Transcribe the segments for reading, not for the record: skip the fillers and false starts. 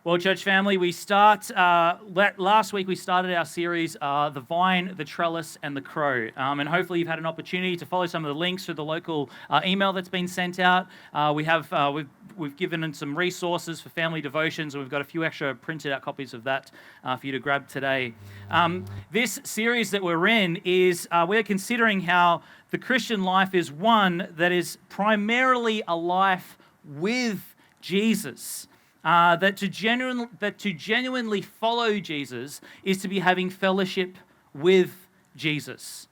Well, church family, last week we started our series, The Vine, the Trellis, and the Crow. And hopefully you've had an opportunity to follow some of the links through the local email that's been sent out. We've given in some resources for family devotions, and we've got a few extra printed out copies of that for you to grab today. This series that we're in is, we're considering how the Christian life is one that is primarily a life with Jesus. That to genuinely follow Jesus is to be having fellowship with Jesus.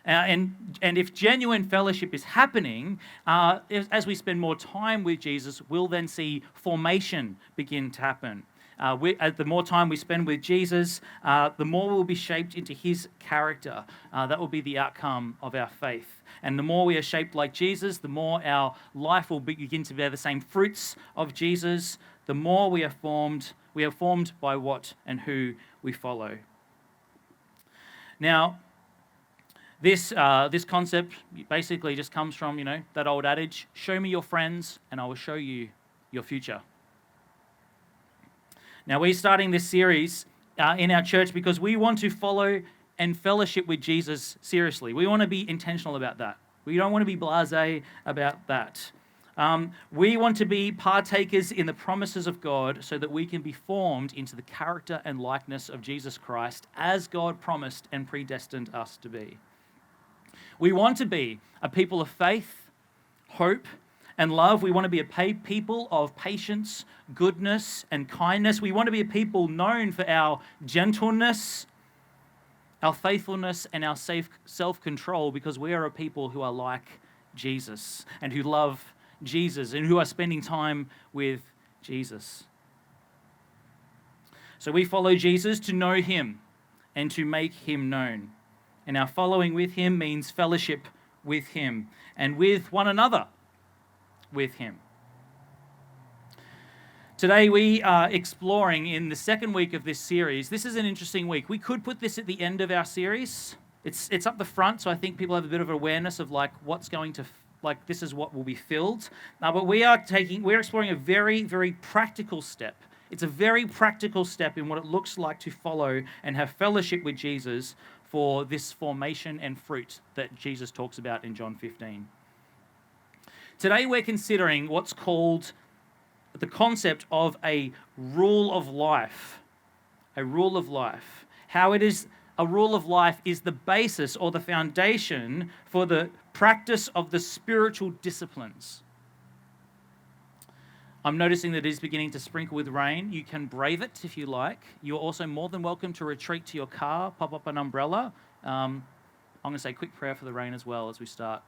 And if genuine fellowship is happening, as we spend more time with Jesus, we'll then see formation begin to happen. The more time we spend with Jesus, the more we'll be shaped into his character. That will be the outcome of our faith. And the more we are shaped like Jesus, the more our life will begin to bear the same fruits of Jesus. The more we are formed by what and who we follow. Now, this concept basically just comes from, that old adage, show me your friends and I will show you your future. Now, we're starting this series in our church because we want to follow and fellowship with Jesus seriously. We want to be intentional about that. We don't want to be blasé about that. We want to be partakers in the promises of God so that we can be formed into the character and likeness of Jesus Christ as God promised and predestined us to be. We want to be a people of faith, hope, and love. We want to be a people of patience, goodness, and kindness. We want to be a people known for our gentleness, our faithfulness, and our self-control because we are a people who are like Jesus and who love Jesus and who are spending time with Jesus. So we follow Jesus to know him and to make him known. And our following with him means fellowship with him and with one another with him. Today we are exploring in the second week of this series. This is an interesting week. We could put this at the end of our series. It's up the front, so I think people have a bit of awareness of what's going to this is what will be filled. But we're exploring a very, very practical step. It's a very practical step in what it looks like to follow and have fellowship with Jesus for this formation and fruit that Jesus talks about in John 15. Today we're considering what's called the concept of a rule of life. A rule of life. How it is a rule of life is the basis or the foundation for the practice of the spiritual disciplines. I'm noticing that it is beginning to sprinkle with rain. You can brave it if you like. You're also more than welcome to retreat to your car, pop up an umbrella. I'm going to say a quick prayer for the rain as well as we start.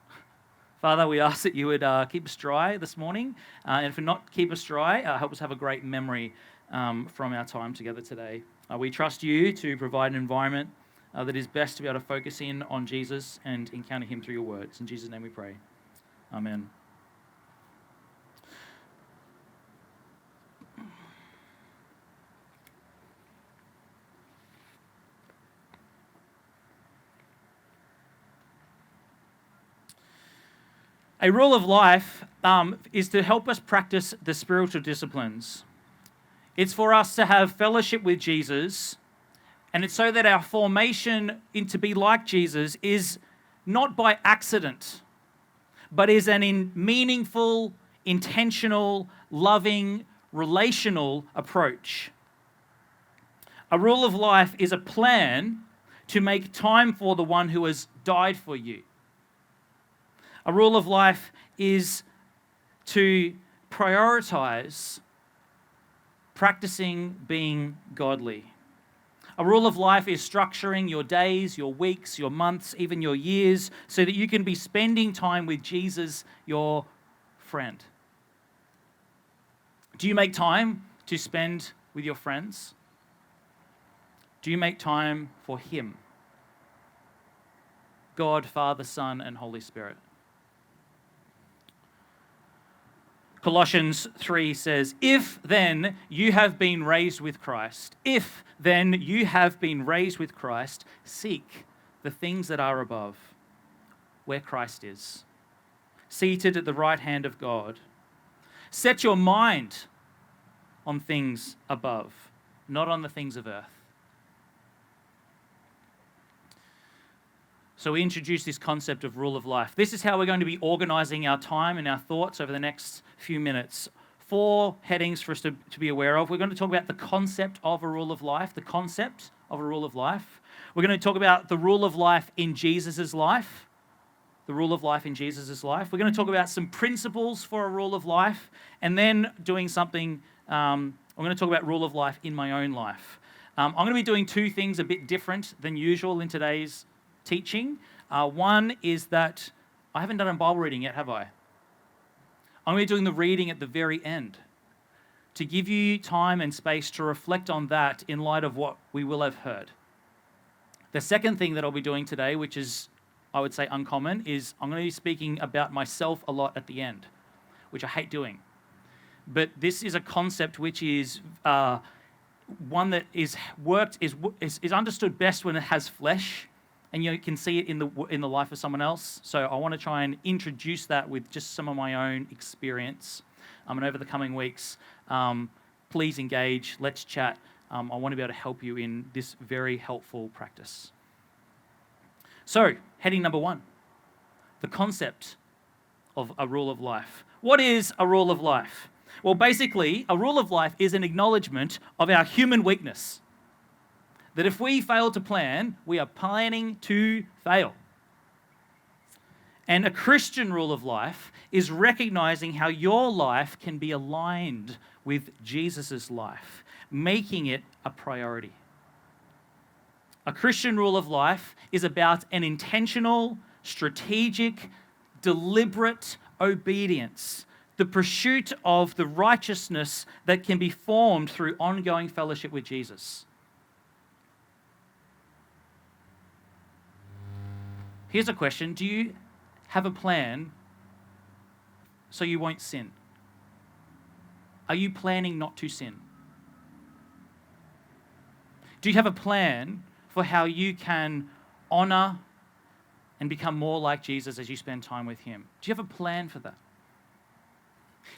Father, we ask that you would keep us dry this morning. And if not keep us dry, help us have a great memory from our time together today. We trust you to provide an environment that is best to be able to focus in on Jesus and encounter him through your words. In Jesus' name we pray. Amen. A rule of life is to help us practice the spiritual disciplines. It's for us to have fellowship with Jesus, and it's so that our formation into be like Jesus is not by accident, but is an meaningful, intentional, loving, relational approach. A rule of life is a plan to make time for the one who has died for you. A rule of life is to prioritize practicing being godly. A rule of life is structuring your days, your weeks, your months, even your years, so that you can be spending time with Jesus, your friend. Do you make time to spend with your friends? Do you make time for him? God, Father, Son, and Holy Spirit. Colossians 3 says, if then you have been raised with Christ, seek the things that are above, where Christ is, seated at the right hand of God. Set your mind on things above, not on the things of earth. So we introduce this concept of rule of life. This is how we're going to be organizing our time and our thoughts over the next few minutes. 4 headings for us to be aware of. We're going to talk about the concept of a rule of life, the concept of a rule of life. We're going to talk about the rule of life in Jesus' life, the rule of life in Jesus' life. We're going to talk about some principles for a rule of life, and then doing something, I'm going to talk about rule of life in my own life. I'm going to be doing 2 things a bit different than usual in today's teaching. One is that I haven't done a Bible reading yet, have I? I'm going to be doing the reading at the very end to give you time and space to reflect on that in light of what we will have heard. The second thing that I'll be doing today, which is, I would say, uncommon, is I'm going to be speaking about myself a lot at the end, which I hate doing. But this is a concept which is one that is understood best when it has flesh, and you can see it in the life of someone else. So I want to try and introduce that with just some of my own experience. And over the coming weeks, please engage, let's chat. I want to be able to help you in this very helpful practice. So, heading number 1, the concept of a rule of life. What is a rule of life? Well, basically, a rule of life is an acknowledgement of our human weakness. That if we fail to plan, we are planning to fail. And a Christian rule of life is recognizing how your life can be aligned with Jesus' life, making it a priority. A Christian rule of life is about an intentional, strategic, deliberate obedience, the pursuit of the righteousness that can be formed through ongoing fellowship with Jesus. Here's a question. Do you have a plan so you won't sin? Are you planning not to sin? Do you have a plan for how you can honor and become more like Jesus as you spend time with him? Do you have a plan for that?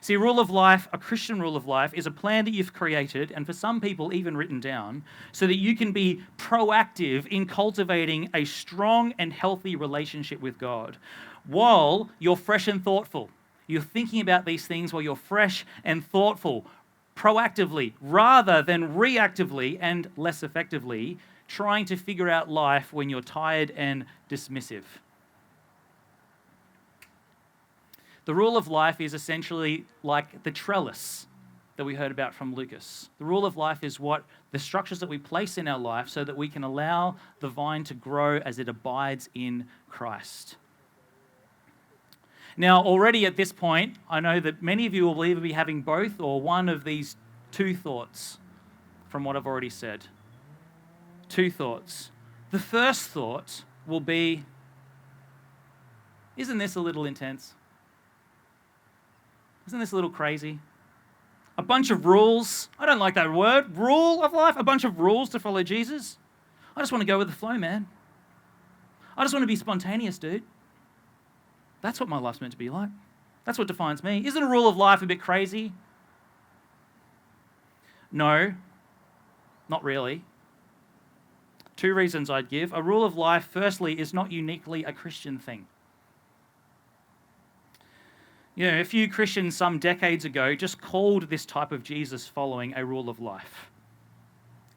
See, a rule of life, a Christian rule of life, is a plan that you've created, and for some people even written down, so that you can be proactive in cultivating a strong and healthy relationship with God while you're fresh and thoughtful. You're thinking about these things while you're fresh and thoughtful, proactively, rather than reactively and less effectively, trying to figure out life when you're tired and dismissive. The rule of life is essentially like the trellis that we heard about from Lucas. The rule of life is what the structures that we place in our life so that we can allow the vine to grow as it abides in Christ. Now, already at this point, I know that many of you will either be having both or one of these 2 thoughts from what I've already said. 2 thoughts. The first thought will be, isn't this a little intense? Isn't this a little crazy? A bunch of rules. I don't like that word. Rule of life. A bunch of rules to follow Jesus. I just want to go with the flow, man. I just want to be spontaneous, dude. That's what my life's meant to be like. That's what defines me. Isn't a rule of life a bit crazy? No, not really. 2 reasons I'd give. A rule of life, firstly, is not uniquely a Christian thing. You know, a few Christians some decades ago just called this type of Jesus following a rule of life.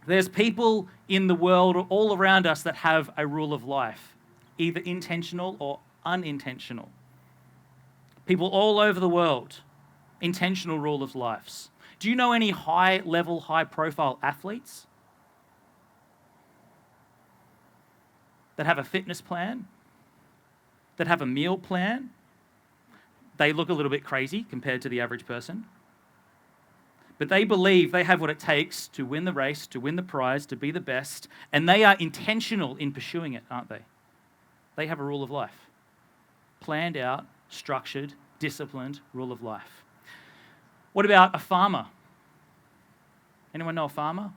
There's people in the world all around us that have a rule of life, either intentional or unintentional. People all over the world, intentional rule of lives. Do you know any high-level, high-profile athletes that have a fitness plan, that have a meal plan? They look a little bit crazy compared to the average person. But they believe they have what it takes to win the race, to win the prize, to be the best, and they are intentional in pursuing it, aren't they? They have a rule of life. Planned out, structured, disciplined rule of life. What about a farmer? Anyone know a farmer?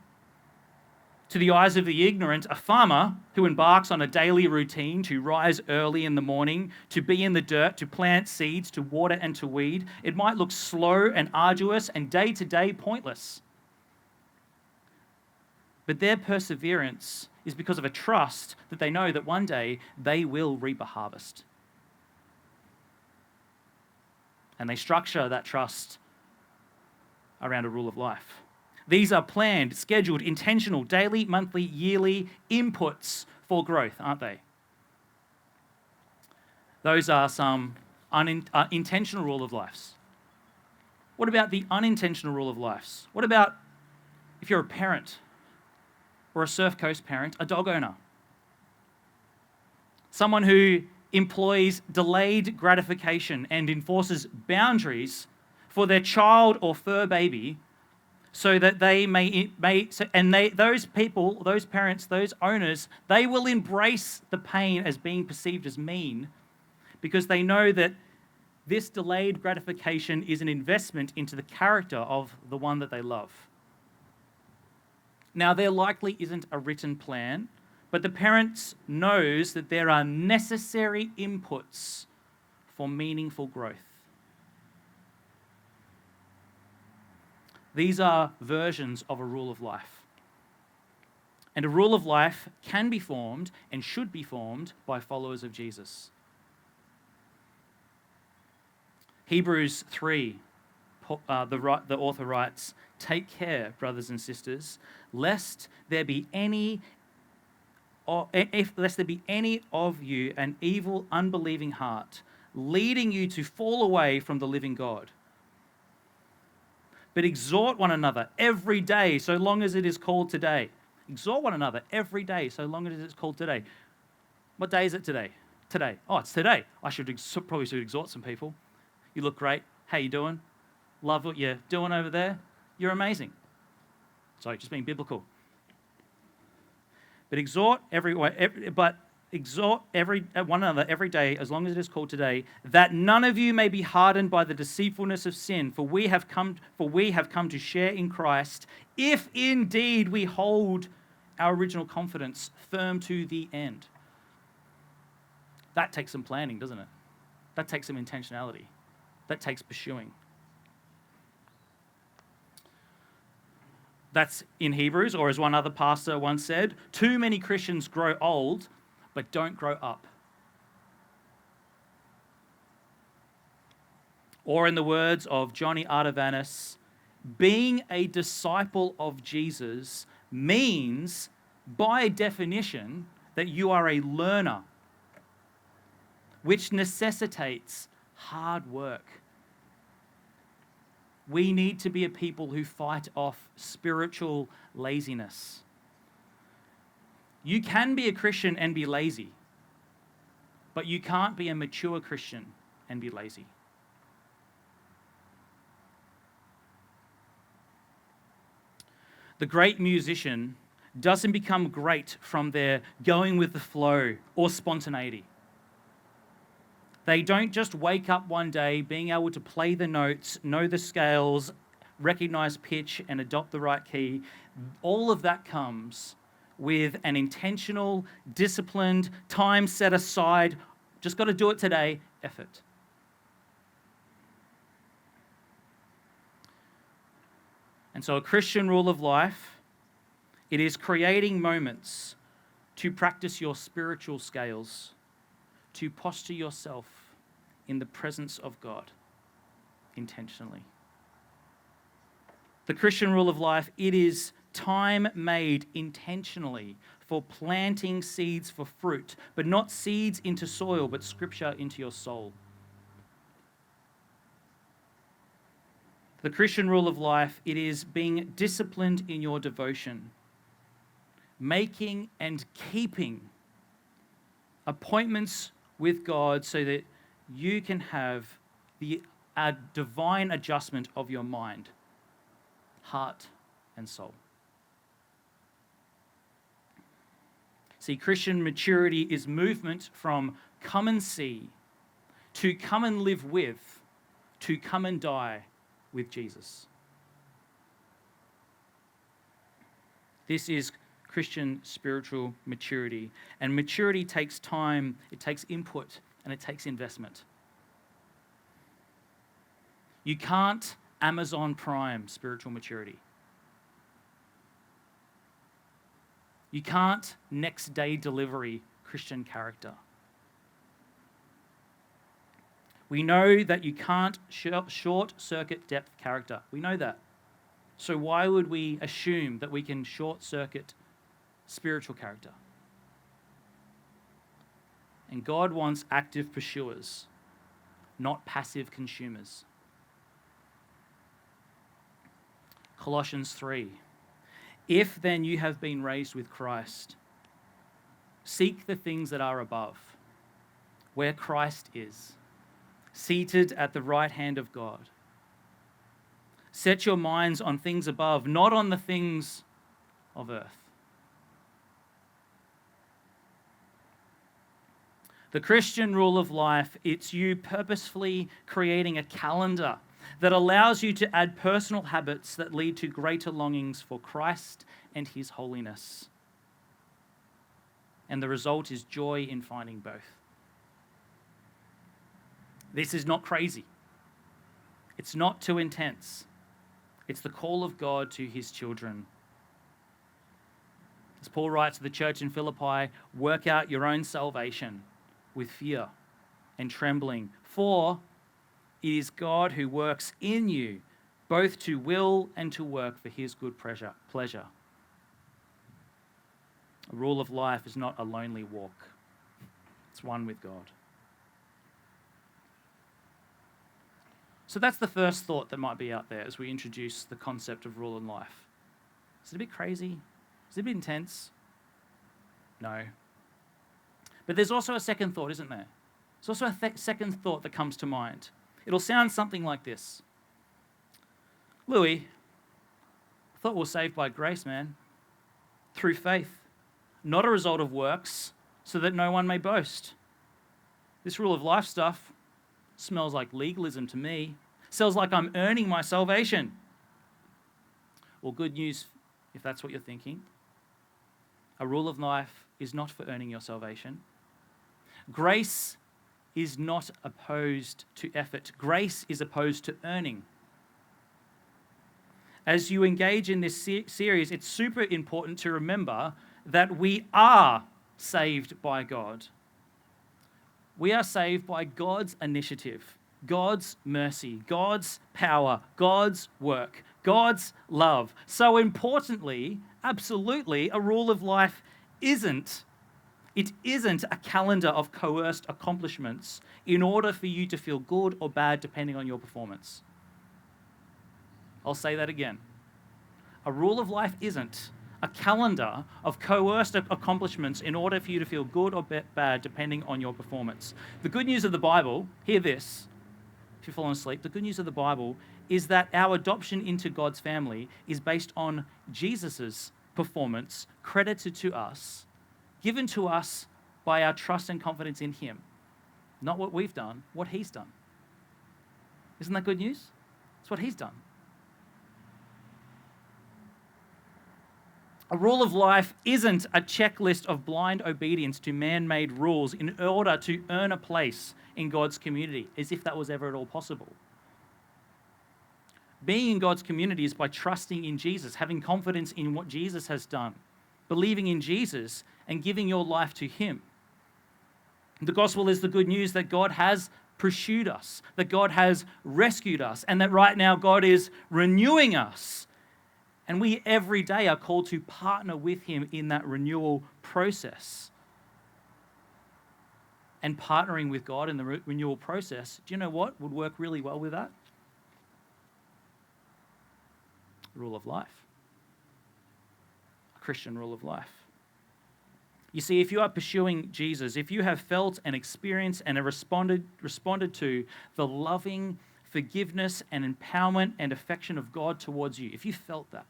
To the eyes of the ignorant, a farmer who embarks on a daily routine to rise early in the morning, to be in the dirt, to plant seeds, to water and to weed, it might look slow and arduous and day-to-day pointless. But their perseverance is because of a trust that they know that one day they will reap a harvest. And they structure that trust around a rule of life. These are planned, scheduled, intentional, daily, monthly, yearly inputs for growth, aren't they? Those are some intentional rule of lives. What about the unintentional rule of lives? What about if you're a parent or a Surf Coast parent, a dog owner? Someone who employs delayed gratification and enforces boundaries for their child or fur baby so that those people, those parents, those owners, they will embrace the pain as being perceived as mean because they know that this delayed gratification is an investment into the character of the one that they love. Now, there likely isn't a written plan, but the parents knows that there are necessary inputs for meaningful growth. These are versions of a rule of life. And a rule of life can be formed and should be formed by followers of Jesus. Hebrews 3, the author writes, "Take care, brothers and sisters, lest there be any of you an evil, unbelieving heart, leading you to fall away from the living God. But exhort one another every day, so long as it is called today." Exhort one another every day, so long as it is called today. What day is it today? Today. Oh, it's today. I probably should exhort some people. You look great. How you doing? Love what you're doing over there. You're amazing. Sorry, just being biblical. But exhort one another every day, as long as it is called today, that none of you may be hardened by the deceitfulness of sin. For we have come to share in Christ, if indeed we hold our original confidence firm to the end. That takes some planning, doesn't it? That takes some intentionality. That takes pursuing. That's in Hebrews, or as one other pastor once said, too many Christians grow old, but don't grow up. Or in the words of Johnny Artavanis, being a disciple of Jesus means, by definition, that you are a learner, which necessitates hard work. We need to be a people who fight off spiritual laziness. You can be a Christian and be lazy, but you can't be a mature Christian and be lazy. The great musician doesn't become great from their going with the flow or spontaneity. They don't just wake up one day being able to play the notes, know the scales, recognize pitch, and adopt the right key. All of that comes with an intentional, disciplined, time set aside, just got to do it today, effort. And so a Christian rule of life, it is creating moments to practice your spiritual scales, to posture yourself in the presence of God intentionally. The Christian rule of life, it is time made intentionally for planting seeds for fruit, but not seeds into soil, but scripture into your soul. The Christian rule of life, it is being disciplined in your devotion, making and keeping appointments with God so that you can have a divine adjustment of your mind, heart, and soul. See, Christian maturity is movement from come and see to come and live with to come and die with Jesus. This is Christian spiritual maturity. And maturity takes time, it takes input, and it takes investment. You can't Amazon Prime spiritual maturity. You can't next day delivery Christian character. We know that you can't short circuit depth character. We know that. So why would we assume that we can short circuit spiritual character? And God wants active pursuers, not passive consumers. Colossians 3. If then you have been raised with Christ, seek the things that are above, where Christ is, seated at the right hand of God. Set your minds on things above, not on the things of earth. The Christian rule of life, it's you purposefully creating a calendar that allows you to add personal habits that lead to greater longings for Christ and his holiness. And the result is joy in finding both. This is not crazy. It's not too intense. It's the call of God to his children. As Paul writes to the church in Philippi, work out your own salvation with fear and trembling, for it is God who works in you, both to will and to work for his good pleasure. A rule of life is not a lonely walk. It's one with God. So that's the first thought that might be out there as we introduce the concept of rule in life. Is it a bit crazy? Is it a bit intense? No. But there's also a second thought, isn't there? There's also a second thought that comes to mind. It'll sound something like this. Louis, I thought we were saved by grace, man. Through faith, not a result of works, so that no one may boast. This rule of life stuff smells like legalism to me. Sounds like I'm earning my salvation. Well, good news if that's what you're thinking. A rule of life is not for earning your salvation. Grace is not opposed to effort. Grace is opposed to earning. As you engage in this series, it's super important to remember that we are saved by God. We are saved by God's initiative, God's mercy, God's power, God's work, God's love. So importantly, absolutely, a rule of life isn't a calendar of coerced accomplishments in order for you to feel good or bad depending on your performance. I'll say that again. A rule of life isn't a calendar of coerced accomplishments in order for you to feel good or bad depending on your performance. The good news of the Bible, hear this, if you've fallen asleep, the good news of the Bible is that our adoption into God's family is based on Jesus' performance credited to us, given to us by our trust and confidence in him. Not what we've done, what he's done. Isn't that good news? It's what he's done. A rule of life isn't a checklist of blind obedience to man-made rules in order to earn a place in God's community, as if that was ever at all possible. Being in God's community is by trusting in Jesus, having confidence in what Jesus has done, believing in Jesus, and giving your life to him. The gospel is the good news that God has pursued us, that God has rescued us, and that right now God is renewing us. And we every day are called to partner with him in that renewal process. And partnering with God in the renewal process, do you know what would work really well with that? Rule of life. A Christian rule of life. You see, if you are pursuing Jesus, if you have felt and experienced and have responded to the loving forgiveness and empowerment and affection of God towards you, if you felt that,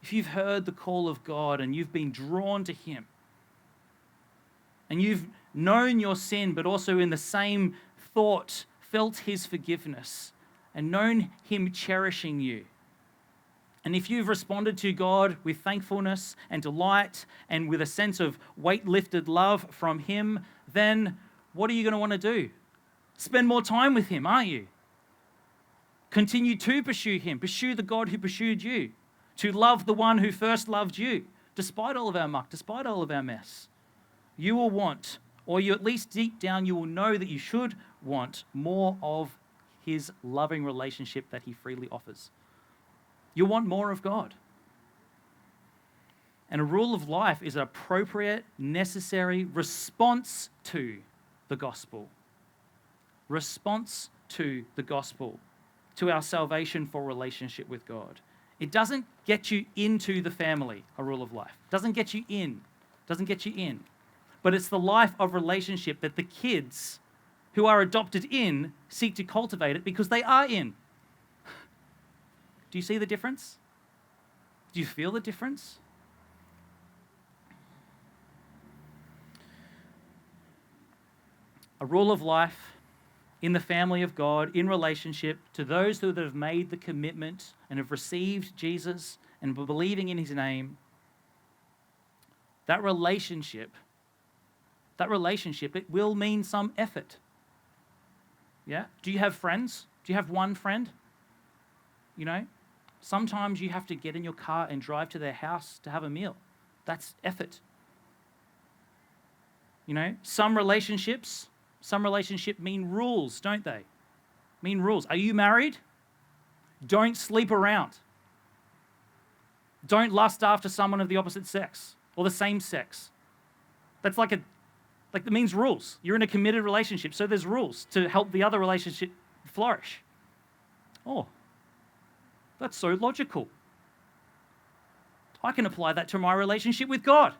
if you've heard the call of God and you've been drawn to him, and you've known your sin, but also in the same thought felt his forgiveness and known him cherishing you, and if you've responded to God with thankfulness and delight and with a sense of weight-lifted love from him, then what are you going to want to do? Spend more time with him, aren't you? Continue to pursue him. Pursue the God who pursued you. To love the one who first loved you. despite all of our muck, despite all of our mess. You will want, or you at least deep down, you will know that you should want more of his loving relationship that he freely offers. You'll want more of God. And a rule of life is an appropriate, necessary response to the gospel. Response to the gospel, to our salvation for relationship with God. It doesn't get you into the family, a rule of life. It doesn't get you in. But it's the life of relationship that the kids who are adopted in seek to cultivate it because they are in. Do you see the difference? Do you feel the difference? A rule of life in the family of God, in relationship to those who have made the commitment and have received Jesus and are believing in his name, that relationship, it will mean some effort. Yeah? Do you have friends? Do you have one friend? You know, sometimes you have to get in your car and drive to their house to have a meal. That's effort. You know, some relationships mean rules, don't they? Mean rules. Are you married? Don't sleep around. Don't lust after someone of the opposite sex or the same sex. That's that means rules. You're in a committed relationship, so there's rules to help the other relationship flourish. Oh, that's so logical. I can apply that to my relationship with God.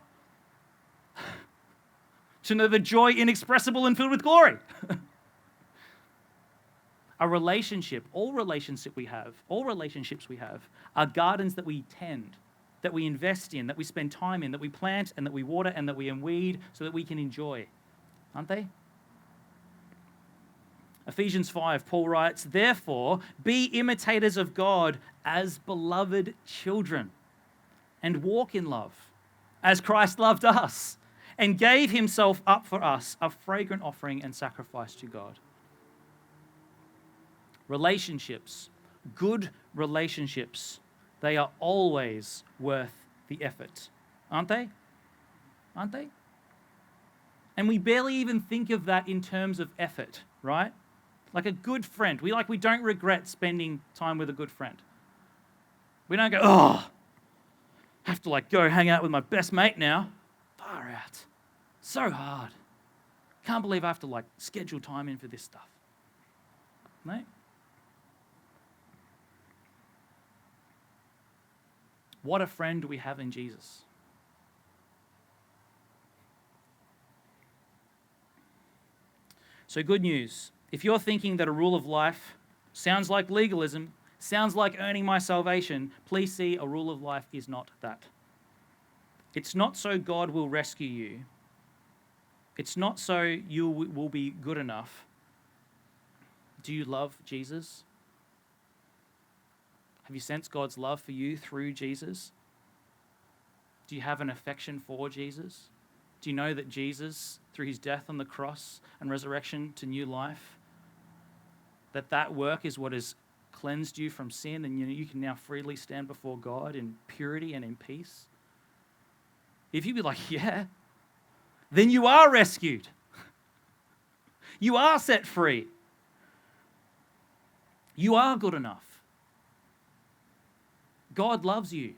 To know the joy inexpressible and filled with glory. A relationship, all relationships we have, are gardens that we tend, that we invest in, that we spend time in, that we plant and that we water and that we weed so that we can enjoy. Aren't they? Ephesians 5, Paul writes, "Therefore, be imitators of God as beloved children, and walk in love, as Christ loved us, and gave himself up for us, a fragrant offering and sacrifice to God." Relationships, good relationships, they are always worth the effort, aren't they? Aren't they? And we barely even think of that in terms of effort, right? Like a good friend. We don't regret spending time with a good friend. We don't go, oh, have to go hang out with my best mate now. Far out. So hard. Can't believe I have to schedule time in for this stuff. No? What a friend do we have in Jesus. So good news. If you're thinking that a rule of life sounds like legalism, sounds like earning my salvation, please see a rule of life is not that. It's not so God will rescue you. It's not so you will be good enough. Do you love Jesus? Have you sensed God's love for you through Jesus? Do you have an affection for Jesus? Do you know that Jesus, through his death on the cross and resurrection to new life, that work is what has cleansed you from sin, and you can now freely stand before God in purity and in peace? If you'd be like, yeah, then you are rescued. You are set free. You are good enough. God loves you.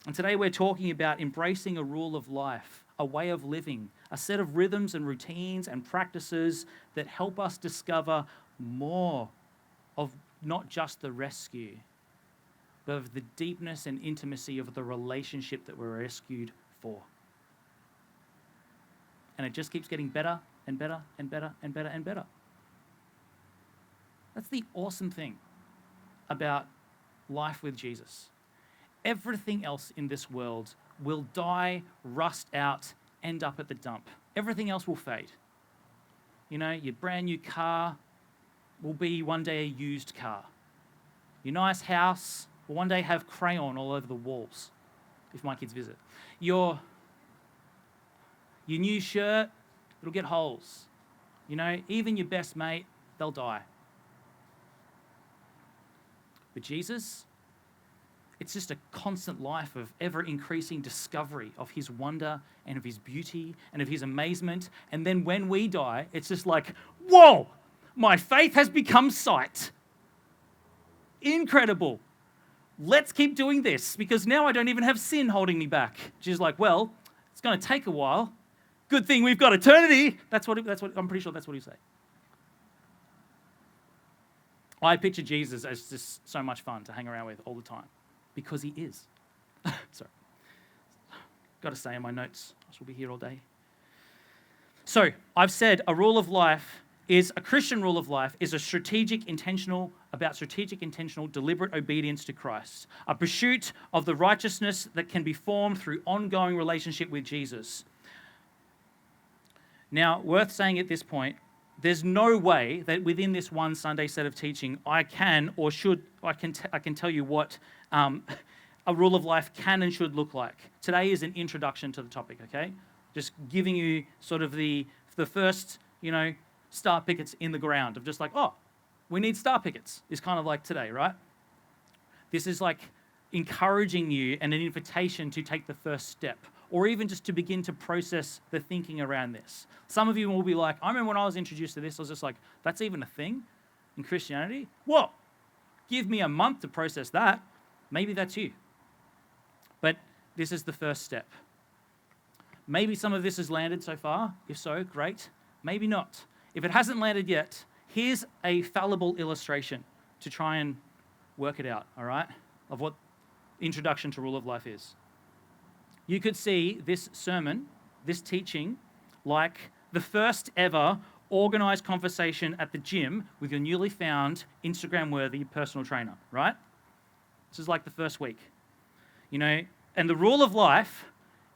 And today we're talking about embracing a rule of life, a way of living, a set of rhythms and routines and practices that help us discover more of not just the rescue, but of the deepness and intimacy of the relationship that we're rescued for. And it just keeps getting better and better and better and better and better. That's the awesome thing about life with Jesus. Everything else in this world will die, rust out, end up at the dump. Everything else will fade. You know, your brand new car will be one day a used car. Your nice house will one day have crayon all over the walls, if my kids visit. Your new shirt, it'll get holes. You know, even your best mate, they'll die. But Jesus, it's just a constant life of ever-increasing discovery of his wonder and of his beauty and of his amazement. And then when we die, it's just like, whoa, my faith has become sight. Incredible. Let's keep doing this because now I don't even have sin holding me back. She's like, well, it's going to take a while. Good thing we've got eternity. That's what I'm pretty sure that's what he say. I picture Jesus as just so much fun to hang around with all the time because he is. Sorry. Got to stay in my notes. I shall be here all day. So I've said a Christian rule of life is a strategic, intentional, deliberate obedience to Christ. A pursuit of the righteousness that can be formed through ongoing relationship with Jesus. Now, worth saying at this point, there's no way that within this one Sunday set of teaching, I can tell you what a rule of life can and should look like. Today is an introduction to the topic, okay? Just giving you sort of the first, star pickets in the ground of just like, oh, we need star pickets is kind of like today, right? This is like encouraging you and an invitation to take the first step or even just to begin to process the thinking around this. Some of you will be like, I remember when I was introduced to this, I was just like, that's even a thing in Christianity? What? Give me a month to process that. Maybe that's you. But this is the first step. Maybe some of this has landed so far. If so, great. Maybe not. If it hasn't landed yet, here's a fallible illustration to try and work it out, all right, of what introduction to rule of life is. You could see this sermon, this teaching, like the first ever organized conversation at the gym with your newly found Instagram-worthy personal trainer, right? This is like the first week, and the rule of life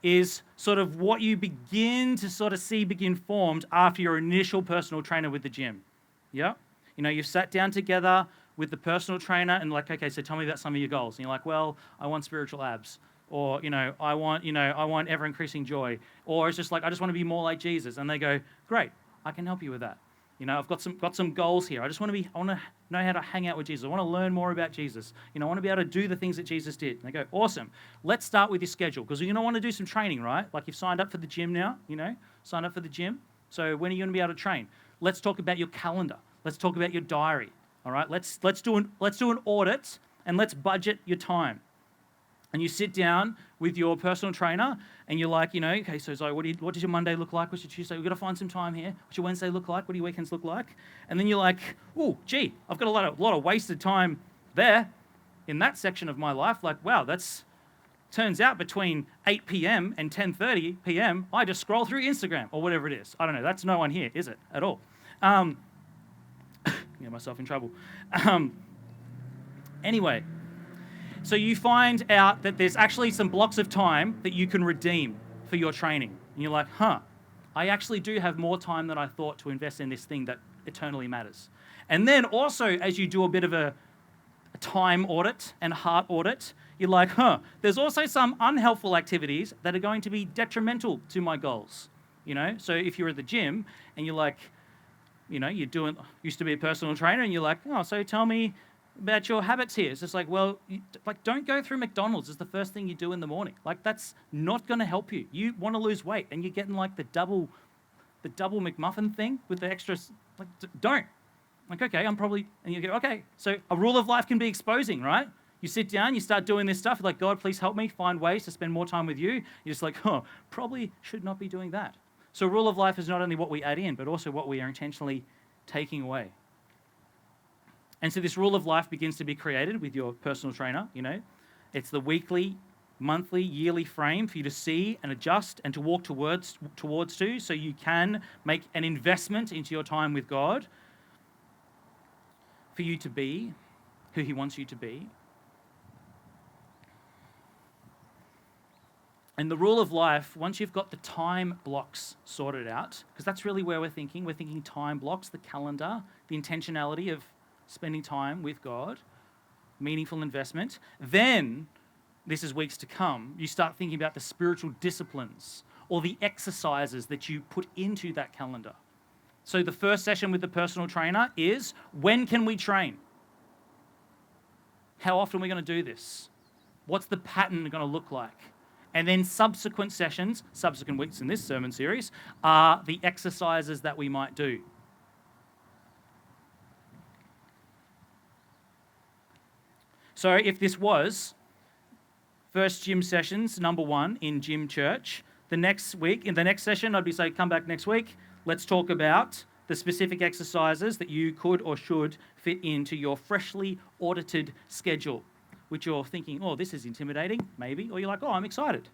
is sort of what you begin to sort of see begin formed after your initial personal trainer with the gym. Yeah? You've sat down together with the personal trainer and like, okay, so tell me about some of your goals. And you're like, well, I want spiritual abs. Or, I want ever-increasing joy. Or it's just like, I just want to be more like Jesus. And they go, great, I can help you with that. I've got some goals here. I want to know how to hang out with Jesus. I want to learn more about Jesus. I want to be able to do the things that Jesus did. And they go, awesome. Let's start with your schedule because you're going to want to do some training, right? Like you've signed up for the gym now, signed up for the gym. So when are you going to be able to train? Let's talk about your calendar. Let's talk about your diary. All right? Let's do an audit and let's budget your time. And you sit down with your personal trainer and you're like, okay, so Zoe, what does your Monday look like? What's your Tuesday? We've got to find some time here. What's your Wednesday look like? What do your weekends look like? And then you're like, oh, gee, I've got a lot of wasted time there in that section of my life. Like, wow, turns out between 8 p.m. and 10:30 p.m., I just scroll through Instagram or whatever it is. I don't know. That's no one here, is it, at all? Get myself in trouble. Anyway. So you find out that there's actually some blocks of time that you can redeem for your training. And you're like, I actually do have more time than I thought to invest in this thing that eternally matters. And then also, as you do a bit of a time audit and heart audit, you're like, there's also some unhelpful activities that are going to be detrimental to my goals. So if you're at the gym and you're like, used to be a personal trainer and you're like, so tell me about your habits here. It's just like, well, don't go through McDonald's. It's the first thing you do in the morning. Like, that's not going to help you. You want to lose weight, and you're getting like the double McMuffin thing with the extras. Like, don't. Like, okay, and you go, okay. So a rule of life can be exposing, right? You sit down, you start doing this stuff. You're like, God, please help me find ways to spend more time with you. You're just like, probably should not be doing that. So a rule of life is not only what we add in, but also what we are intentionally taking away. And so this rule of life begins to be created with your personal trainer, It's the weekly, monthly, yearly frame for you to see and adjust and to walk towards to so you can make an investment into your time with God for you to be who he wants you to be. And the rule of life, once you've got the time blocks sorted out, because that's really where we're thinking time blocks, the calendar, the intentionality of spending time with God, meaningful investment. Then, this is weeks to come, you start thinking about the spiritual disciplines or the exercises that you put into that calendar. So the first session with the personal trainer is, when can we train? How often are we going to do this? What's the pattern going to look like? And then subsequent sessions, subsequent weeks in this sermon series, are the exercises that we might do. So if this was first gym sessions, number 1 in gym church, the next week, in the next session, I'd be saying, come back next week, let's talk about the specific exercises that you could or should fit into your freshly audited schedule, which you're thinking, oh, this is intimidating, maybe, or you're like, oh, I'm excited.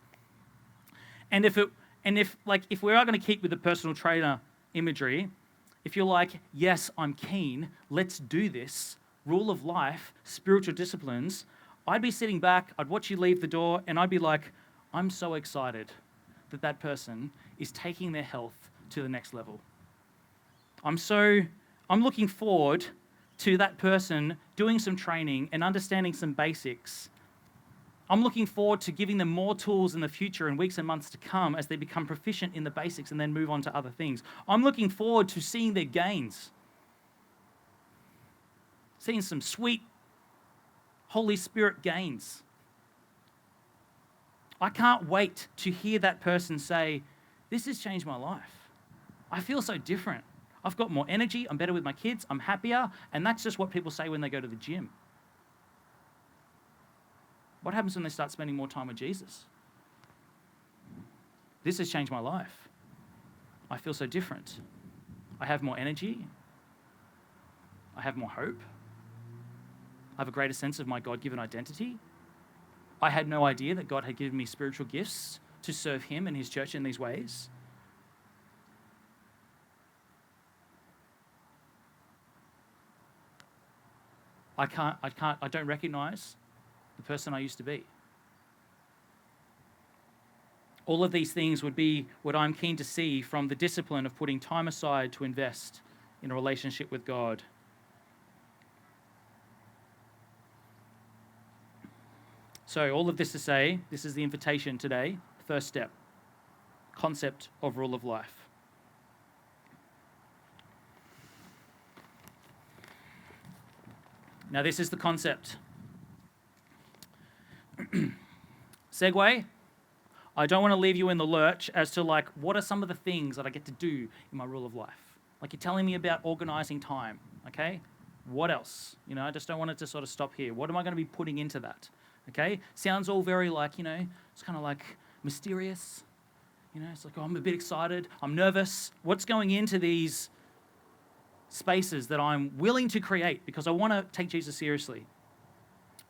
And if we are going to keep with the personal trainer imagery, if you're like, yes, I'm keen, let's do this, rule of life, spiritual disciplines, I'd be sitting back, I'd watch you leave the door, and I'd be like, I'm so excited that that person is taking their health to the next level. I'm looking forward to that person doing some training and understanding some basics. I'm looking forward to giving them more tools in the future and weeks and months to come as they become proficient in the basics and then move on to other things. I'm looking forward to seeing their gains. Seeing some sweet Holy Spirit gains. I can't wait to hear that person say, this has changed my life. I feel so different. I've got more energy, I'm better with my kids, I'm happier, and that's just what people say when they go to the gym. What happens when they start spending more time with Jesus? This has changed my life. I feel so different. I have more energy. I have more hope. I have a greater sense of my God-given identity. I had no idea that God had given me spiritual gifts to serve Him and His church in these ways. I don't recognize the person I used to be. All of these things would be what I'm keen to see from the discipline of putting time aside to invest in a relationship with God. So all of this to say, this is the invitation today, first step, concept of rule of life. Now this is the concept. Segue. I don't want to leave you in the lurch as to what are some of the things that I get to do in my rule of life? You're telling me about organizing time, okay? What else? I just don't want it to sort of stop here. What am I going to be putting into that? Okay? Sounds all very it's kind of mysterious. It's oh, I'm a bit excited. I'm nervous. What's going into these spaces that I'm willing to create because I want to take Jesus seriously?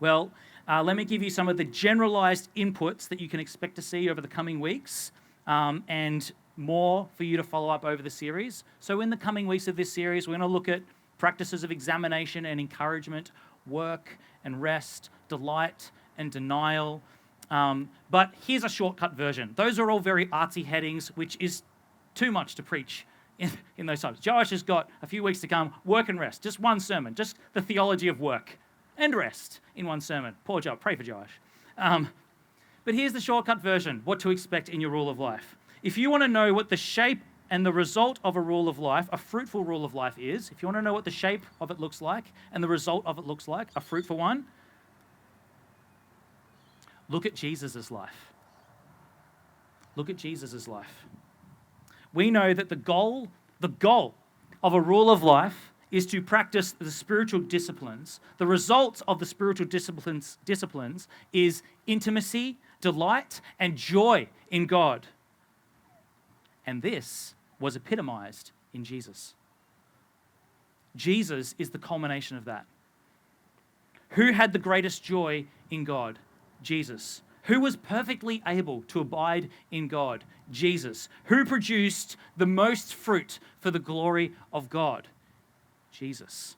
Well, let me give you some of the generalized inputs that you can expect to see over the coming weeks, and more for you to follow up over the series. So in the coming weeks of this series, we're going to look at practices of examination and encouragement, work and rest, delight and denial. But here's a shortcut version. Those are all very artsy headings, which is too much to preach in those times. Josh has got a few weeks to come, work and rest, just one sermon, just the theology of work and rest in one sermon. Poor Josh, pray for Josh. But here's the shortcut version, what to expect in your rule of life. If you want to know what the shape and the result of a rule of life, a fruitful rule of life is, if you want to know what the shape of it looks like and the result of it looks like, a fruitful one, look at Jesus' life. Look at Jesus' life. We know that the goal of a rule of life is to practice the spiritual disciplines. The result of the spiritual disciplines is intimacy, delight, and joy in God. And this was epitomized in Jesus. Jesus is the culmination of that. Who had the greatest joy in God? Jesus. Who was perfectly able to abide in God? Jesus. Who produced the most fruit for the glory of God? Jesus.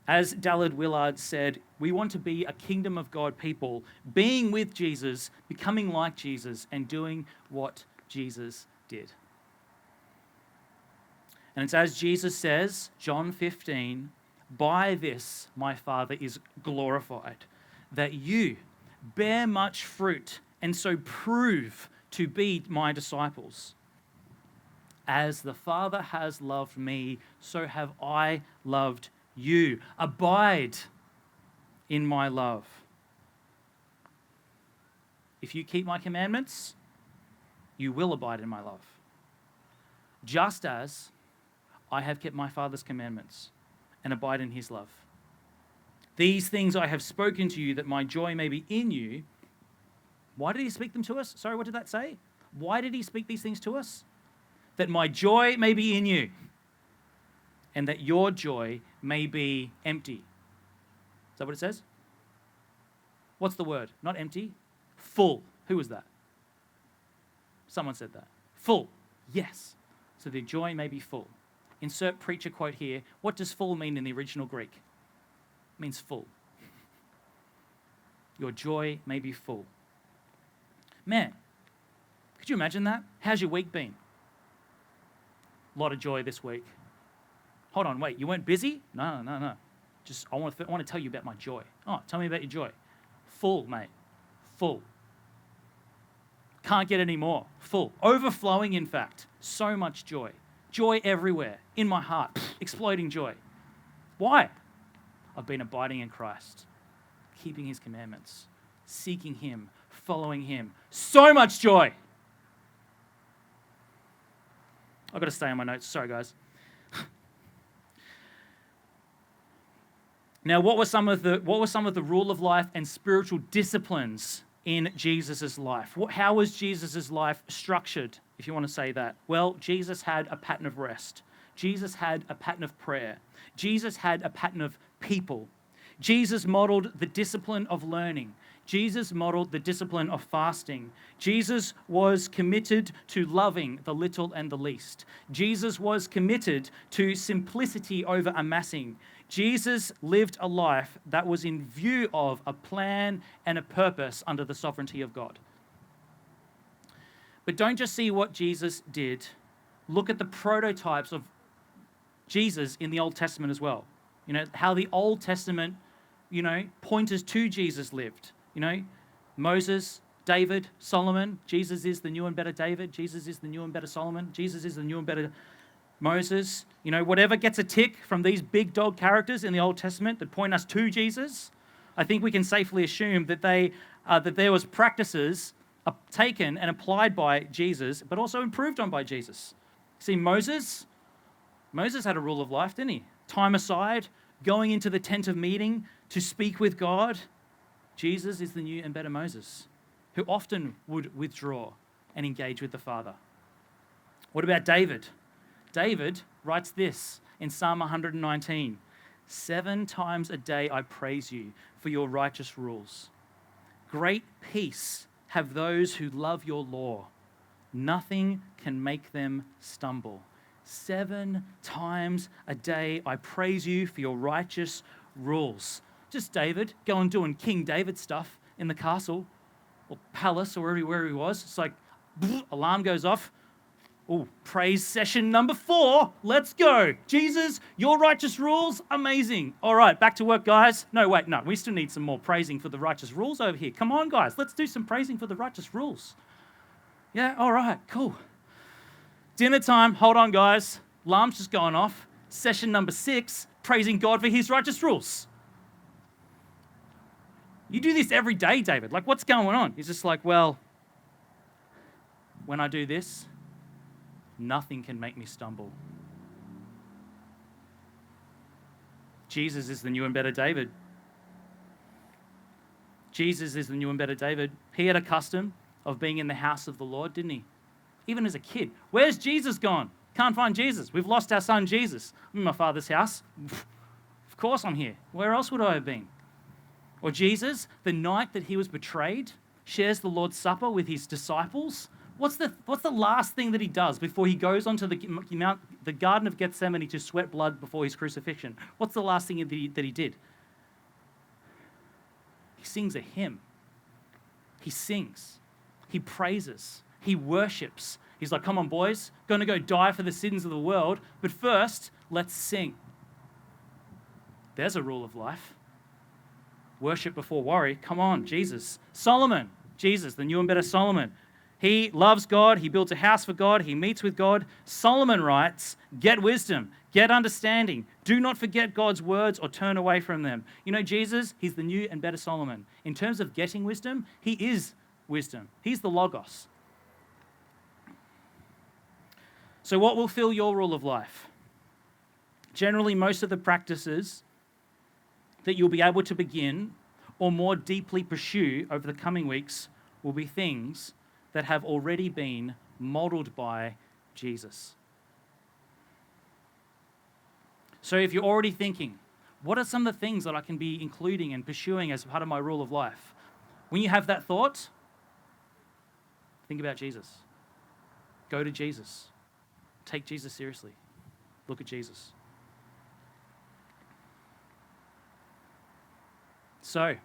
As Dallard Willard said, we want to be a kingdom of God people, being with Jesus, becoming like Jesus, and doing what Jesus did. And it's as Jesus says, John 15, by this my Father is glorified, that you bear much fruit and so prove to be my disciples. As the Father has loved me, so have I loved you. Abide in my love. if you keep my commandments, you will abide in my love. Just as I have kept my Father's commandments and abide in his love. These things I have spoken to you, that my joy may be in you. Why did he speak them to us? Sorry, what did that say? Why did he speak these things to us? That my joy may be in you, and that your joy may be empty. Is that what it says? What's the word? Not empty. Full. Who was that? Someone said that. Full. Yes. So the joy may be full. Insert preacher quote here. What does full mean in the original Greek? It means full. Your joy may be full. Man, could you imagine that? How's your week been? A lot of joy this week. Hold on, wait, you weren't busy? No. Just, I want to tell you about my joy. Oh, tell me about your joy. Full, mate. Full. Can't get any more. Full. Overflowing, in fact. So much joy. Joy everywhere. In my heart. Exploding joy. Why? I've been abiding in Christ. Keeping his commandments. Seeking him. Following him. So much joy. I've got to stay on my notes. Sorry, guys. Now, what were some of the rule of life and spiritual disciplines in Jesus' life? How was Jesus' life structured, if you want to say that? Well, Jesus had a pattern of rest. Jesus had a pattern of prayer. Jesus had a pattern of people. Jesus modeled the discipline of learning. Jesus modeled the discipline of fasting. Jesus was committed to loving the little and the least. Jesus was committed to simplicity over amassing. Jesus lived a life that was in view of a plan and a purpose under the sovereignty of God. But don't just see what Jesus did. Look at the prototypes of Jesus in the Old Testament as well. You know, how the Old Testament, pointers to Jesus lived. Moses, David, Solomon. Jesus is the new and better David. Jesus is the new and better Solomon. Jesus is the new and better Moses. Whatever gets a tick from these big dog characters in the Old Testament that point us to Jesus, I think we can safely assume that that there was practices taken and applied by Jesus, but also improved on by Jesus. See, Moses had a rule of life, didn't he? Time aside, going into the tent of meeting to speak with God. Jesus is the new and better Moses, who often would withdraw and engage with the Father. What about David? David writes this in Psalm 119, 7 times a day I praise you for your righteous rules. Great peace have those who love your law. Nothing can make them stumble. 7 times a day I praise you for your righteous rules. Just David going doing King David stuff in the castle or palace or wherever he was. It's like, alarm goes off. Oh, praise session number 4. Let's go. Jesus, your righteous rules, amazing. All right, back to work, guys. No, we still need some more praising for the righteous rules over here. Come on, guys, let's do some praising for the righteous rules. Yeah, all right, cool. Dinner time, hold on, guys. Alarm's just going off. Session number 6, praising God for his righteous rules. You do this every day, David. Like, what's going on? He's just like, well, when I do this, nothing can make me stumble. Jesus is the new and better David. Jesus is the new and better David. He had a custom of being in the house of the Lord, didn't he? Even as a kid. Where's Jesus gone? Can't find Jesus. We've lost our son Jesus. I'm in my Father's house. Of course I'm here. Where else would I have been? Or Jesus, the night that he was betrayed, shares the Lord's Supper with his disciples. What's the last thing that he does before he goes onto the Garden of Gethsemane to sweat blood before his crucifixion? What's the last thing that he did? He sings a hymn. He sings. He praises. He worships. He's like, come on, boys, going to go die for the sins of the world, but first, let's sing. There's a rule of life. Worship before worry. Come on, Jesus. Solomon, Jesus, the new and better Solomon. He loves God. He builds a house for God. He meets with God. Solomon writes, get wisdom, get understanding. Do not forget God's words or turn away from them. Jesus, he's the new and better Solomon. In terms of getting wisdom, he is wisdom. He's the Logos. So what will fill your rule of life? Generally, most of the practices that you'll be able to begin or more deeply pursue over the coming weeks will be things that have already been modeled by Jesus. So if you're already thinking, what are some of the things that I can be including and pursuing as part of my rule of life? When you have that thought, think about Jesus. Go to Jesus. Take Jesus seriously. Look at Jesus. So,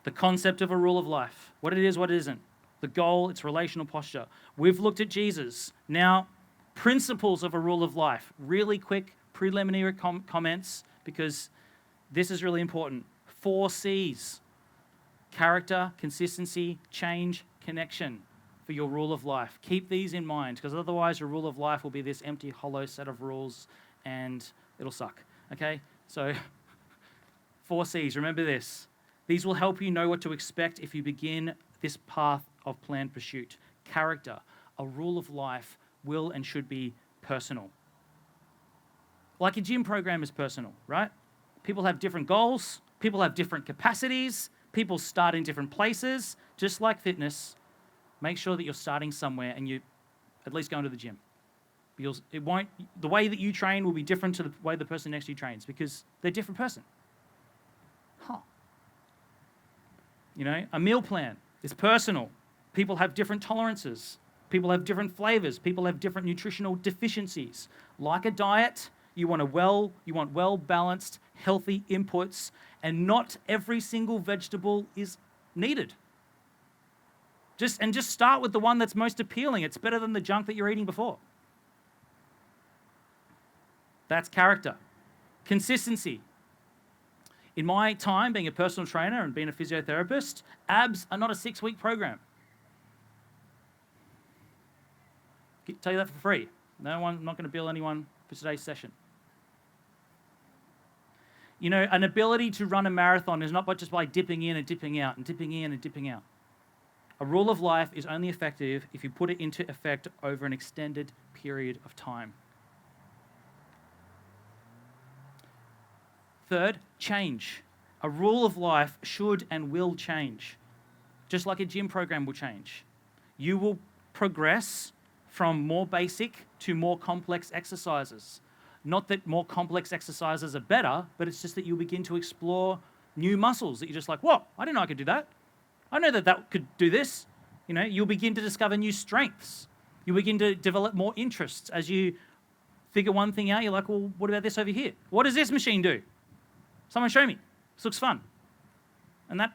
the concept of a rule of life, what it is, what it isn't. The goal, its relational posture. We've looked at Jesus. Now, principles of a rule of life. Really quick preliminary comments, because this is really important. 4 C's. Character, consistency, change, connection for your rule of life. Keep these in mind, because otherwise your rule of life will be this empty, hollow set of rules, and it'll suck. Okay? So, 4 C's, remember this. These will help you know what to expect if you begin this path of planned pursuit. Character. A rule of life will and should be personal. Like a gym program is personal, right? People have different goals. People have different capacities. People start in different places. Just like fitness, make sure that you're starting somewhere and you at least going to the gym. The way that you train will be different to the way the person next to you trains, because they're a different person. A meal plan is personal. People have different tolerances. People have different flavors. People have different nutritional deficiencies. Like a diet, you want well-balanced, healthy inputs, and not every single vegetable is needed. Just start with the one that's most appealing. It's better than the junk that you're eating before. That's character. Consistency. In my time being a personal trainer and being a physiotherapist, abs are not a 6-week program. I'll tell you that for free. I'm not going to bill anyone for today's session. An ability to run a marathon is not just by dipping in and dipping out and dipping in and dipping out. A rule of life is only effective if you put it into effect over an extended period of time. Third, change. A rule of life should and will change, just like a gym program will change. You will progress from more basic to more complex exercises. Not that more complex exercises are better, but it's just that you'll begin to explore new muscles that you're just like, whoa, I didn't know I could do that. I know that could do this. You'll begin to discover new strengths. You'll begin to develop more interests as you figure one thing out. You're like, well, what about this over here? What does this machine do? Someone show me. This looks fun. And that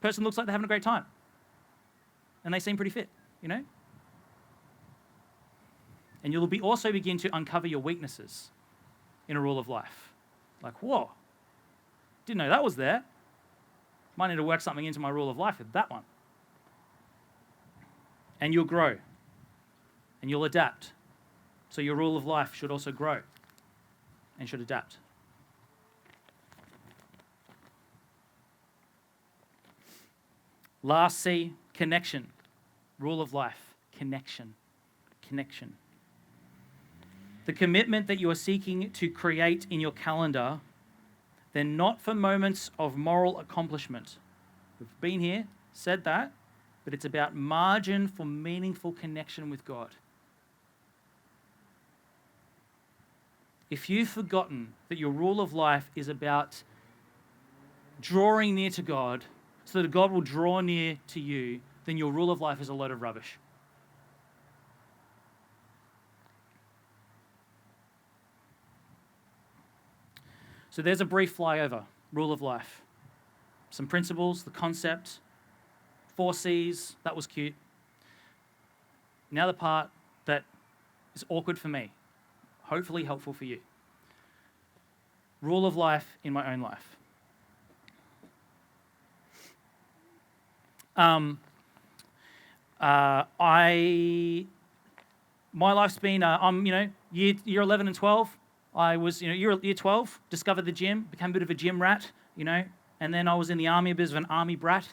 person looks like they're having a great time. And they seem pretty fit, And you'll also begin to uncover your weaknesses in a rule of life. Like, whoa, didn't know that was there. Might need to work something into my rule of life with that one. And you'll grow. And you'll adapt. So your rule of life should also grow and should adapt. Last C, connection. Rule of life, connection. Connection. The commitment that you are seeking to create in your calendar, they're not for moments of moral accomplishment. We've been here, said that, but it's about margin for meaningful connection with God. If you've forgotten that your rule of life is about drawing near to God so that God will draw near to you, then your rule of life is a load of rubbish. So there's a brief flyover, rule of life. Some principles, the concept, 4 C's, that was cute. Now the part that is awkward for me, hopefully helpful for you. Rule of life in my own life. My life's been, year 11 and 12. I was, year 12, discovered the gym, became a bit of a gym rat, and then I was in the army, a bit of an army brat,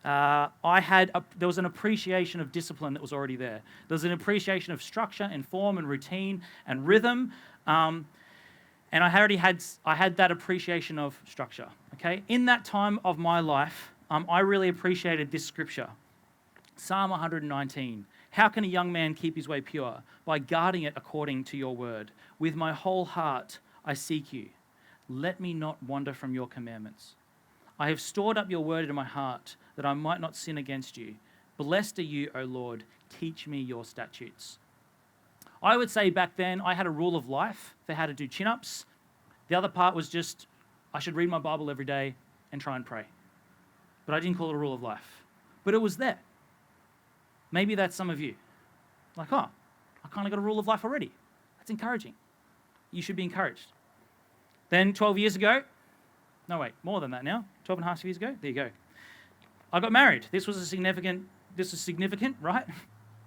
there was an appreciation of discipline that was already there. There was an appreciation of structure and form and routine and rhythm. And I had that appreciation of structure. Okay, in that time of my life, I really appreciated this scripture, Psalm 119. How can a young man keep his way pure? By guarding it according to your word. With my whole heart I seek you. Let me not wander from your commandments. I have stored up your word in my heart, that I might not sin against you. Blessed are you, O Lord. Teach me your statutes. I would say back then I had a rule of life for how to do chin-ups. The other part was just I should read my Bible every day and try and pray. But I didn't call it a rule of life. But it was there. Maybe that's some of you. Like, oh, I kind of got a rule of life already. That's encouraging. You should be encouraged. Then 12 years ago, no wait, more than that now, 12 and a half years ago, there you go. I got married. This was significant, right?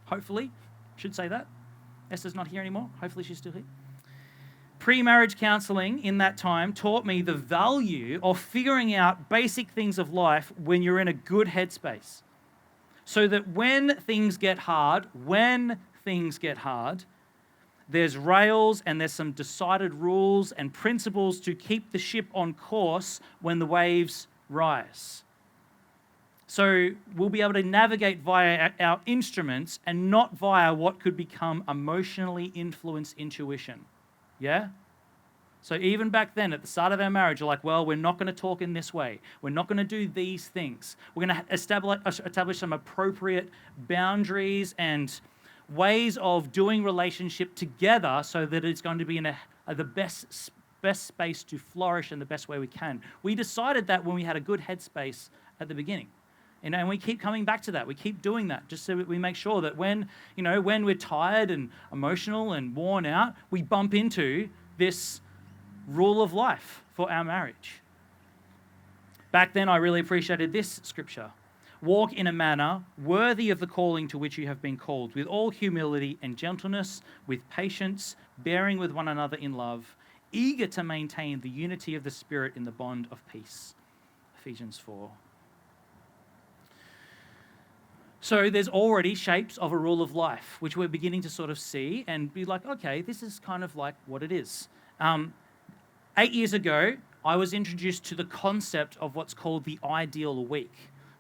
Hopefully, should say that. Esther's not here anymore. Hopefully she's still here. Pre-marriage counselling in that time taught me the value of figuring out basic things of life when you're in a good headspace. So that when things get hard, there's rails and there's some decided rules and principles to keep the ship on course when the waves rise. So we'll be able to navigate via our instruments and not via what could become emotionally influenced intuition. Yeah? So even back then, at the start of our marriage, you're like, well, we're not going to talk in this way. We're not going to do these things. We're going to establish some appropriate boundaries and ways of doing relationship together so that it's going to be in the best space to flourish in the best way we can. We decided that when we had a good headspace at the beginning. And we keep coming back to that. We keep doing that just so we make sure that when we're tired and emotional and worn out, we bump into this rule of life for our marriage. Back then, I really appreciated this scripture. Walk in a manner worthy of the calling to which you have been called, with all humility and gentleness, with patience, bearing with one another in love, eager to maintain the unity of the Spirit in the bond of peace. Ephesians 4. So there's already shapes of a rule of life, which we're beginning to sort of see and be like, okay, this is kind of like what it is. 8 years ago, I was introduced to the concept of what's called the ideal week.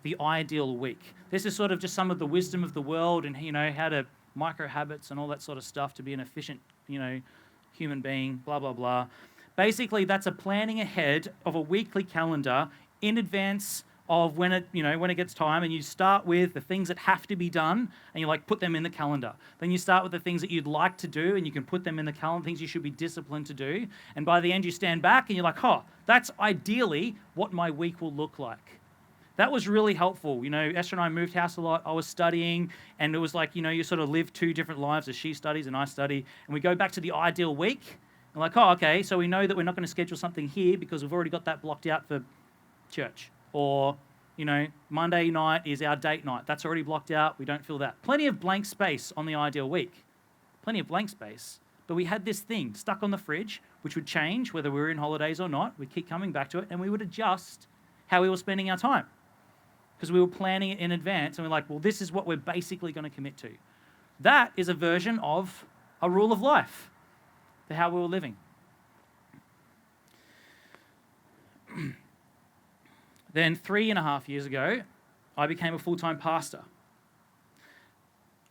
The ideal week. This is sort of just some of the wisdom of the world and, how to micro habits and all that sort of stuff to be an efficient, human being, blah, blah, blah. Basically, that's a planning ahead of a weekly calendar in advance of when it gets time, and you start with the things that have to be done and you put them in the calendar. Then you start with the things that you'd like to do and you can put them in the calendar, things you should be disciplined to do. And by the end you stand back and you're like, that's ideally what my week will look like. That was really helpful. Esther and I moved house a lot. I was studying and it was like, you sort of live two different lives as she studies and I study. And we go back to the ideal week. And okay, so we know that we're not going to schedule something here because we've already got that blocked out for church. Or, Monday night is our date night. That's already blocked out. We don't feel that. Plenty of blank space on the ideal week. Plenty of blank space. But we had this thing stuck on the fridge, which would change whether we were in holidays or not. We'd keep coming back to it, and we would adjust how we were spending our time. Because we were planning it in advance, and we're like, well, this is what we're basically going to commit to. That is a version of a rule of life for how we were living. Then 3.5 years ago, I became a full-time pastor.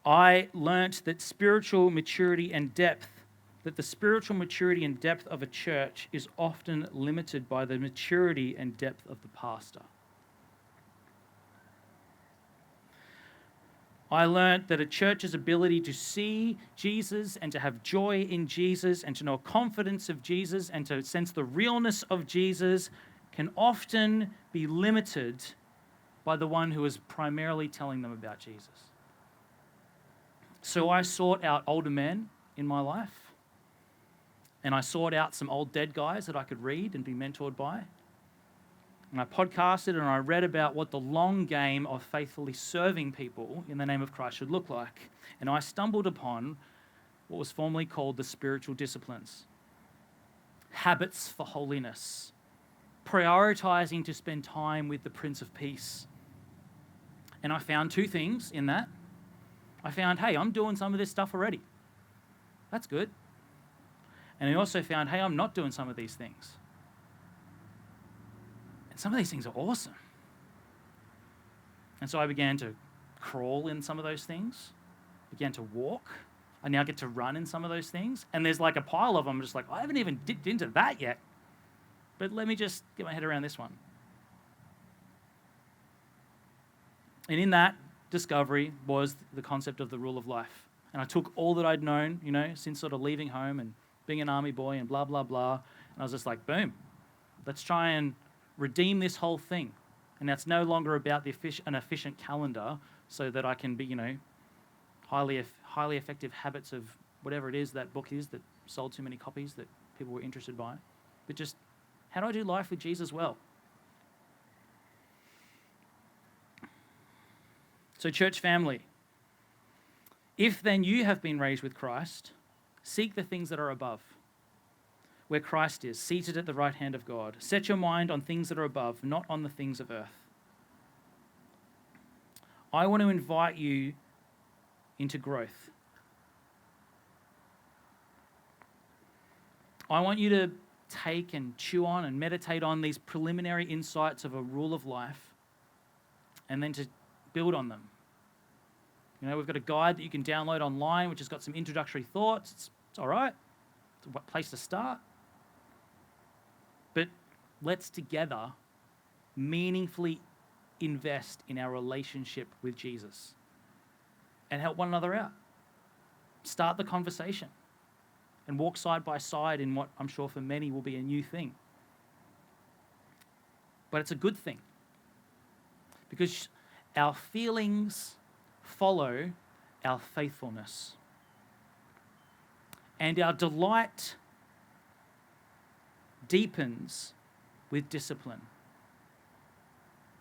I learnt that the spiritual maturity and depth of a church is often limited by the maturity and depth of the pastor. I learnt that a church's ability to see Jesus and to have joy in Jesus and to know confidence of Jesus and to sense the realness of Jesus can often be limited by the one who is primarily telling them about Jesus. So I sought out older men in my life, and I sought out some old dead guys that I could read and be mentored by. And I podcasted and I read about what the long game of faithfully serving people in the name of Christ should look like. And I stumbled upon what was formerly called the spiritual disciplines. Habits for holiness. Prioritizing to spend time with the Prince of Peace. And I found two things in that. I found, hey, I'm doing some of this stuff already. That's good. And I also found, hey, I'm not doing some of these things. And some of these things are awesome. And so I began to crawl in some of those things, began to walk. I now get to run in some of those things. And there's like a pile of them. I'm just like, I haven't even dipped into that yet. But let me just get my head around this one. And in that discovery was the concept of the rule of life. And I took all that I'd known, since sort of leaving home and being an army boy and blah, blah, blah. And I was just like, boom, let's try and redeem this whole thing. And that's no longer about an efficient calendar so that I can be, highly effective habits of whatever it is that book is that sold too many copies that people were interested by. But just, how do I do life with Jesus well? So church family, if then you have been raised with Christ, seek the things that are above, where Christ is, seated at the right hand of God. Set your mind on things that are above, not on the things of earth. I want to invite you into growth. I want you to take and chew on and meditate on these preliminary insights of a rule of life and then to build on them. We've got a guide that you can download online which has got some introductory thoughts. It's all right. It's a place to start. But let's together meaningfully invest in our relationship with Jesus and help one another out. Start the conversation and walk side by side in what I'm sure for many will be a new thing. But it's a good thing because our feelings follow our faithfulness, and our delight deepens with discipline,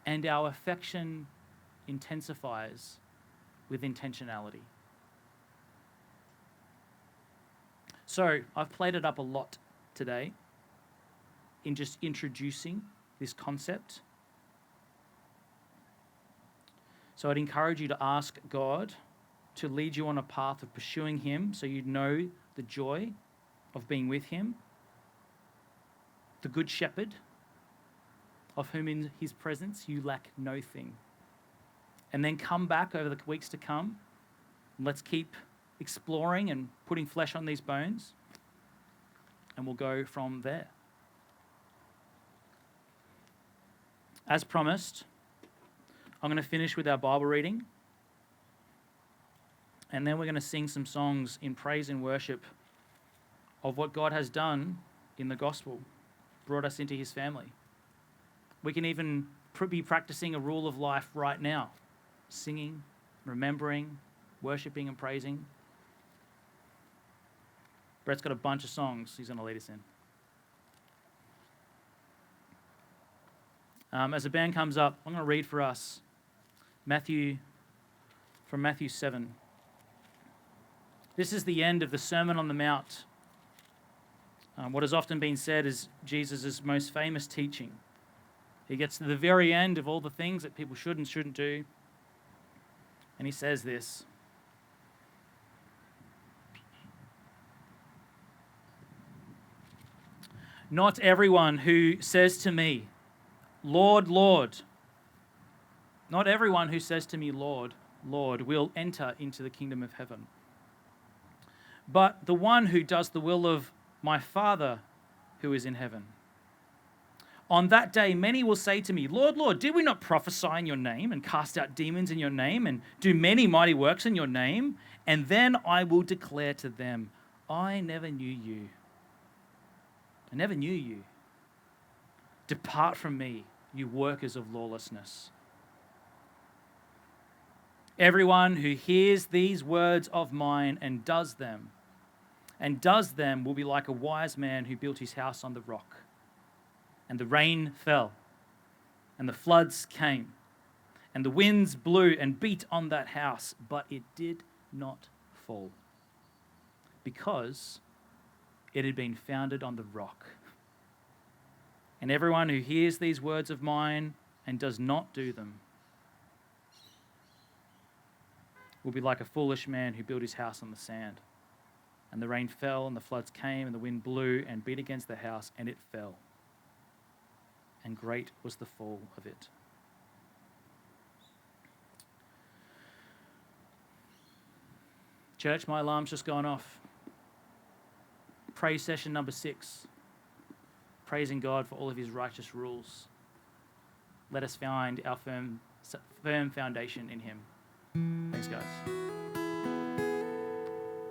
and our affection intensifies with intentionality. So I've played it up a lot today in just introducing this concept. So I'd encourage you to ask God to lead you on a path of pursuing Him so you'd know the joy of being with Him, the Good Shepherd, of whom in His presence you lack no thing. And then come back over the weeks to come, and let's keep exploring and putting flesh on these bones, and we'll go from there. As promised, I'm going to finish with our Bible reading, and then we're going to sing some songs in praise and worship of what God has done in the gospel, brought us into His family. We can even be practicing a rule of life right now, singing, remembering, worshiping and praising. Brett's got a bunch of songs he's going to lead us in. As the band comes up, I'm going to read for us from Matthew 7. This is the end of the Sermon on the Mount. What has often been said is Jesus' most famous teaching. He gets to the very end of all the things that people should and shouldn't do, and he says this: "Not everyone who says to me, 'Lord, Lord,' not everyone who says to me, 'Lord, Lord,' will enter into the kingdom of heaven, but the one who does the will of my Father who is in heaven. On that day, many will say to me, 'Lord, Lord, did we not prophesy in your name and cast out demons in your name and do many mighty works in your name?' And then I will declare to them, 'I never knew you. I never knew you. Depart from me, you workers of lawlessness.' Everyone who hears these words of mine and does them will be like a wise man who built his house on the rock. And the rain fell, and the floods came, and the winds blew and beat on that house, but it did not fall, because it had been founded on the rock. And everyone who hears these words of mine and does not do them will be like a foolish man who built his house on the sand. And the rain fell, and the floods came, and the wind blew and beat against the house, and it fell. And great was the fall of it. Church, my alarm's just gone off. Praise session number 6. Praising God for all of his righteous rules. Let us find our firm foundation in him. Thanks, guys.